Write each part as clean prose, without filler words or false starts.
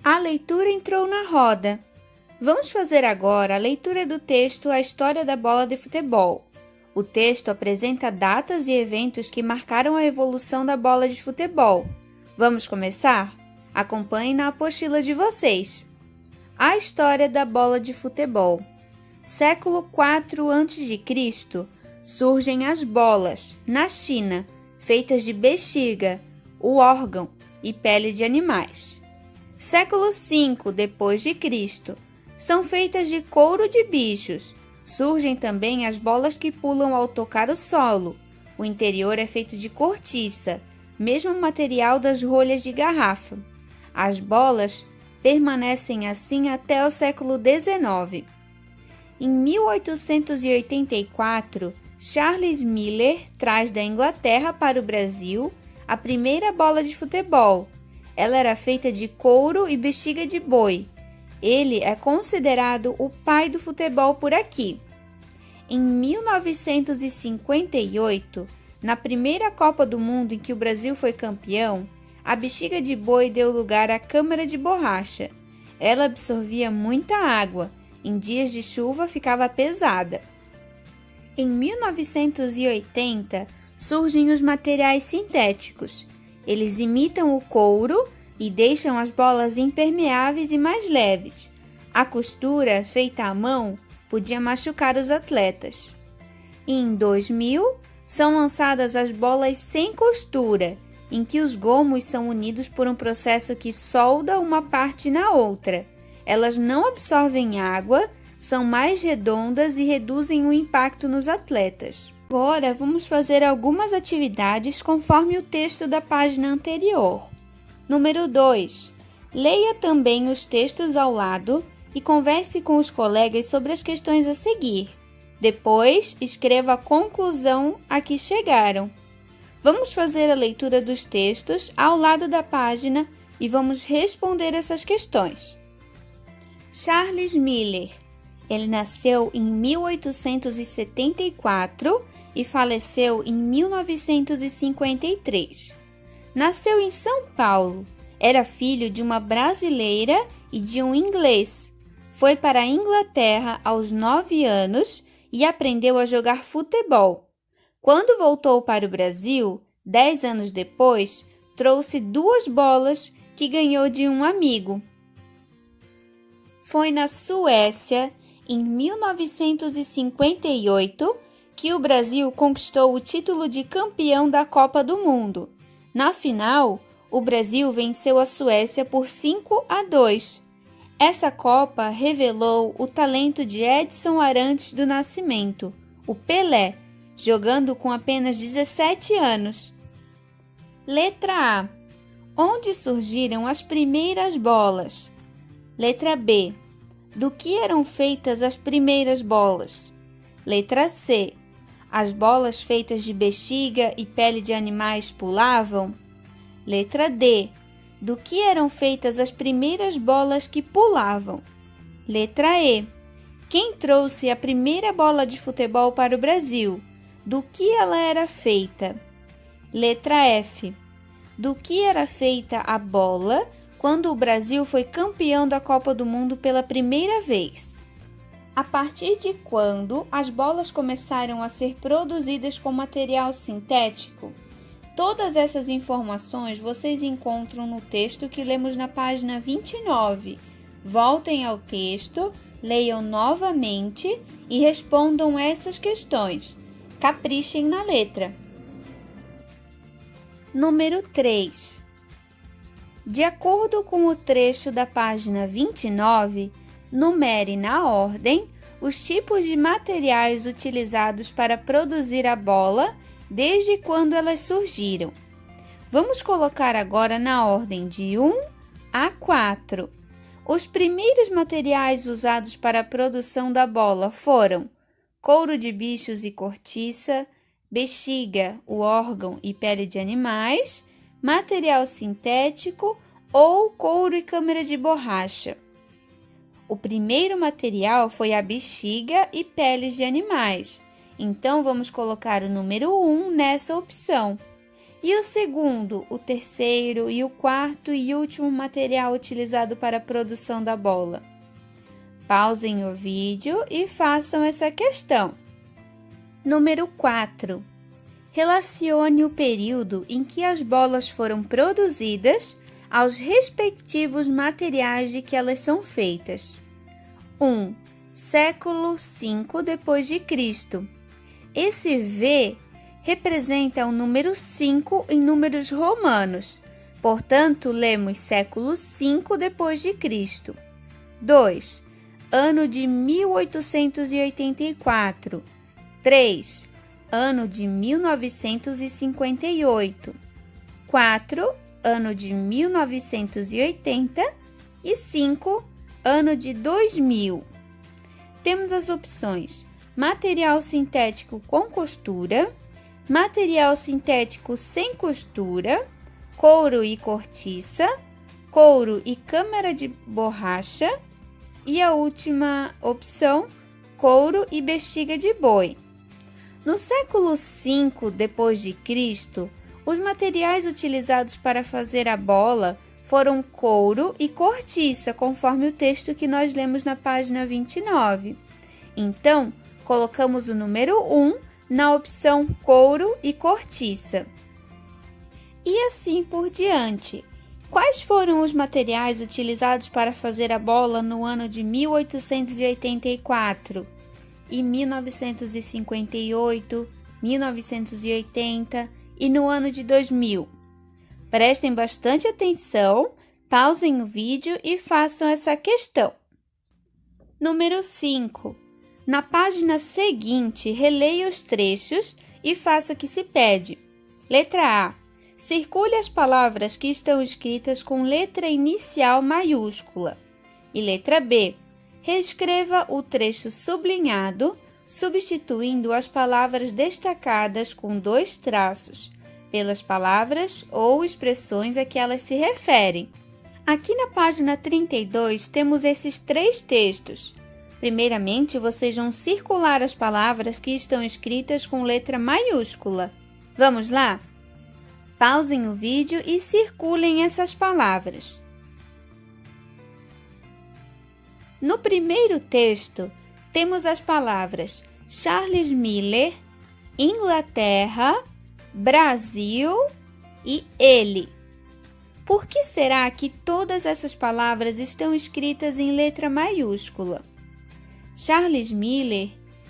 A leitura entrou na roda. Vamos fazer agora a leitura do texto A História da Bola de Futebol. O texto apresenta datas e eventos que marcaram a evolução da bola de futebol. Vamos começar? Acompanhe na apostila de vocês. A História da Bola de Futebol. Século IV a.C., surgem as bolas, na China, feitas de bexiga, o órgão e pele de animais. Século V d.C., são feitas de couro de bichos. Surgem também as bolas que pulam ao tocar o solo. O interior é feito de cortiça, mesmo material das rolhas de garrafa. As bolas permanecem assim até o século XIX. Em 1884, Charles Miller traz da Inglaterra para o Brasil a primeira bola de futebol. Ela era feita de couro e bexiga de boi. Ele é considerado o pai do futebol por aqui. Em 1958, na primeira Copa do Mundo em que o Brasil foi campeão, a bexiga de boi deu lugar à câmara de borracha. Ela absorvia muita água. Em dias de chuva ficava pesada. Em 1980, surgem os materiais sintéticos. Eles imitam o couro e deixam as bolas impermeáveis e mais leves. A costura, feita à mão, podia machucar os atletas. Em 2000, são lançadas as bolas sem costura, em que os gomos são unidos por um processo que solda uma parte na outra. Elas não absorvem água, são mais redondas e reduzem o impacto nos atletas. Agora vamos fazer algumas atividades conforme o texto da página anterior. Número 2. Leia também os textos ao lado e converse com os colegas sobre as questões a seguir. Depois, escreva a conclusão a que chegaram. Vamos fazer a leitura dos textos ao lado da página e vamos responder essas questões. Charles Miller. Ele nasceu em 1874 e faleceu em 1953. Nasceu em São Paulo. Era filho de uma brasileira e de um inglês. Foi para a Inglaterra aos 9 anos e aprendeu a jogar futebol. Quando voltou para o Brasil, 10 anos depois, trouxe 2 bolas que ganhou de um amigo. Foi na Suécia, em 1958, que o Brasil conquistou o título de campeão da Copa do Mundo. Na final, o Brasil venceu a Suécia por 5-2. Essa Copa revelou o talento de Edson Arantes do Nascimento, o Pelé, jogando com apenas 17 anos. Letra A. Onde surgiram as primeiras bolas? Letra B. Do que eram feitas as primeiras bolas? Letra C. As bolas feitas de bexiga e pele de animais pulavam? Letra D. Do que eram feitas as primeiras bolas que pulavam? Letra E. Quem trouxe a primeira bola de futebol para o Brasil? Do que ela era feita? Letra F. Do que era feita a bola quando o Brasil foi campeão da Copa do Mundo pela primeira vez? A partir de quando as bolas começaram a ser produzidas com material sintético? Todas essas informações vocês encontram no texto que lemos na página 29. Voltem ao texto, leiam novamente e respondam essas questões. Caprichem na letra. Número 3. De acordo com o trecho da página 29, numere na ordem os tipos de materiais utilizados para produzir a bola desde quando elas surgiram. Vamos colocar agora na ordem de 1 a 4. Os primeiros materiais usados para a produção da bola foram couro de bichos e cortiça, bexiga, o órgão e pele de animais, material sintético ou couro e câmara de borracha. O primeiro material foi a bexiga e peles de animais. Então, vamos colocar o número 1 nessa opção. E o segundo, o terceiro e o quarto e último material utilizado para a produção da bola? Pausem o vídeo e façam essa questão. Número 4. Relacione o período em que as bolas foram produzidas aos respectivos materiais de que elas são feitas. 1. Século V depois de Cristo. Esse V representa o número 5 em números romanos. Portanto, lemos século V depois de Cristo. 2. Ano de 1884. 3. Ano de 1958. 4. Ano de 1980. E 5. Ano de 2000. Temos as opções: material sintético com costura, material sintético sem costura, couro e cortiça, couro e câmara de borracha e a última opção, couro e bexiga de boi. No século V depois de Cristo, os materiais utilizados para fazer a bola foram couro e cortiça, conforme o texto que nós lemos na página 29. Então, colocamos o número 1 na opção couro e cortiça. E assim por diante. Quais foram os materiais utilizados para fazer a bola no ano de 1884 e 1958, 1980 e no ano de 2000? Prestem bastante atenção, pausem o vídeo e façam essa questão. Número 5. Na página seguinte, releia os trechos e faça o que se pede. Letra A. Circule as palavras que estão escritas com letra inicial maiúscula. E letra B. Reescreva o trecho sublinhado, substituindo as palavras destacadas com 2 traços, pelas palavras ou expressões a que elas se referem. Aqui na página 32 temos esses 3 textos. Primeiramente, vocês vão circular as palavras que estão escritas com letra maiúscula. Vamos lá? Pausem o vídeo e circulem essas palavras. No primeiro texto, temos as palavras Charles Miller, Inglaterra, Brasil e ele. Por que será que todas essas palavras estão escritas em letra maiúscula? Charles Miller,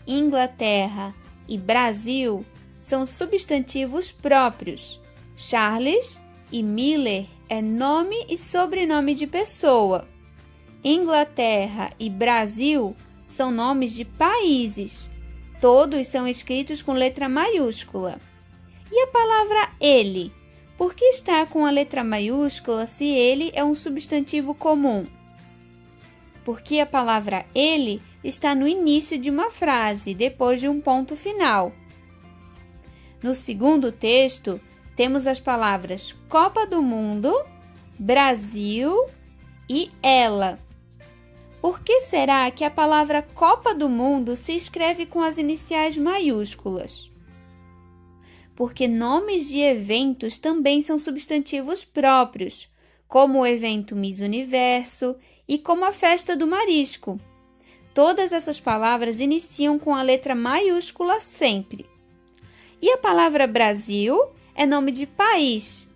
Inglaterra e Brasil são substantivos próprios. Charles e Miller é nome e sobrenome de pessoa. Inglaterra e Brasil são nomes de países. Todos são escritos com letra maiúscula. E a palavra ele? Por que está com a letra maiúscula se ele é um substantivo comum? Porque a palavra ele está no início de uma frase, depois de um ponto final. No segundo texto, temos as palavras Copa do Mundo, Brasil e ela. Por que será que a palavra Copa do Mundo se escreve com as iniciais maiúsculas? Porque nomes de eventos também são substantivos próprios, como o evento Miss Universo e como a festa do marisco. Todas essas palavras iniciam com a letra maiúscula sempre. E a palavra Brasil é nome de país.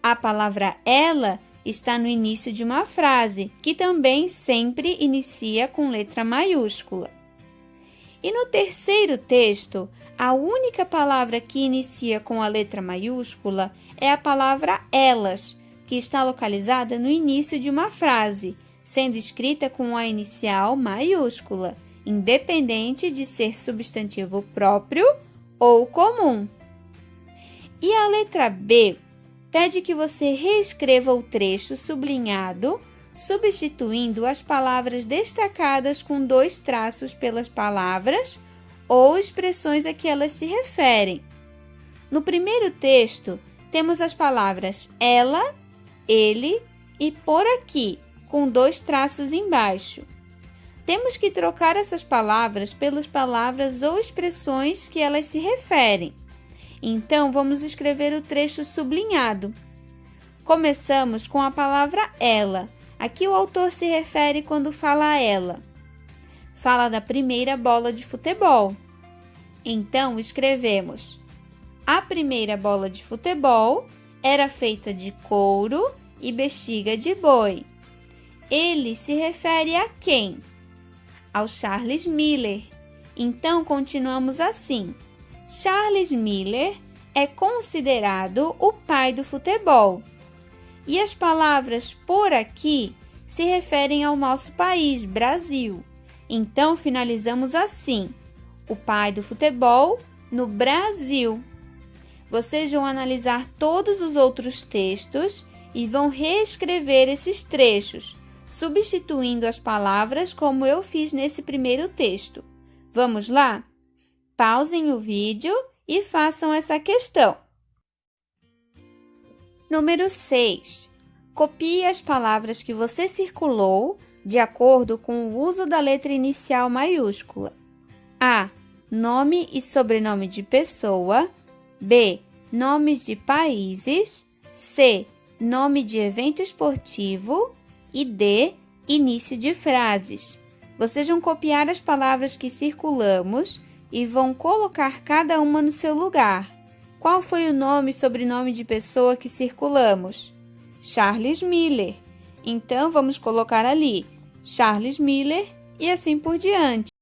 A palavra ela está no início de uma frase, que também sempre inicia com letra maiúscula. E no terceiro texto, a única palavra que inicia com a letra maiúscula é a palavra elas, que está localizada no início de uma frase, sendo escrita com a inicial maiúscula, independente de ser substantivo próprio ou comum. E a letra B pede que você reescreva o trecho sublinhado, substituindo as palavras destacadas com 2 traços pelas palavras ou expressões a que elas se referem. No primeiro texto, temos as palavras ela, ele e por aqui, com 2 traços embaixo. Temos que trocar essas palavras pelas palavras ou expressões que elas se referem. Então, vamos escrever o trecho sublinhado. Começamos com a palavra ela. A que o autor se refere quando fala ela? Fala da primeira bola de futebol. Então, escrevemos: a primeira bola de futebol era feita de couro e bexiga de boi. Ele se refere a quem? Ao Charles Miller. Então, continuamos assim. Charles Miller é considerado o pai do futebol. E as palavras por aqui se referem ao nosso país, Brasil. Então, finalizamos assim: o pai do futebol no Brasil. Vocês vão analisar todos os outros textos e vão reescrever esses trechos, substituindo as palavras como eu fiz nesse primeiro texto. Vamos lá? Pausem o vídeo e façam essa questão. Número 6. Copie as palavras que você circulou de acordo com o uso da letra inicial maiúscula. A. Nome e sobrenome de pessoa. B. Nomes de países. C. Nome de evento esportivo. E D. Início de frases. Vocês vão copiar as palavras que circulamos e vão colocar cada uma no seu lugar. Qual foi o nome e sobrenome de pessoa que circulamos? Charles Miller. Então, vamos colocar ali Charles Miller e assim por diante.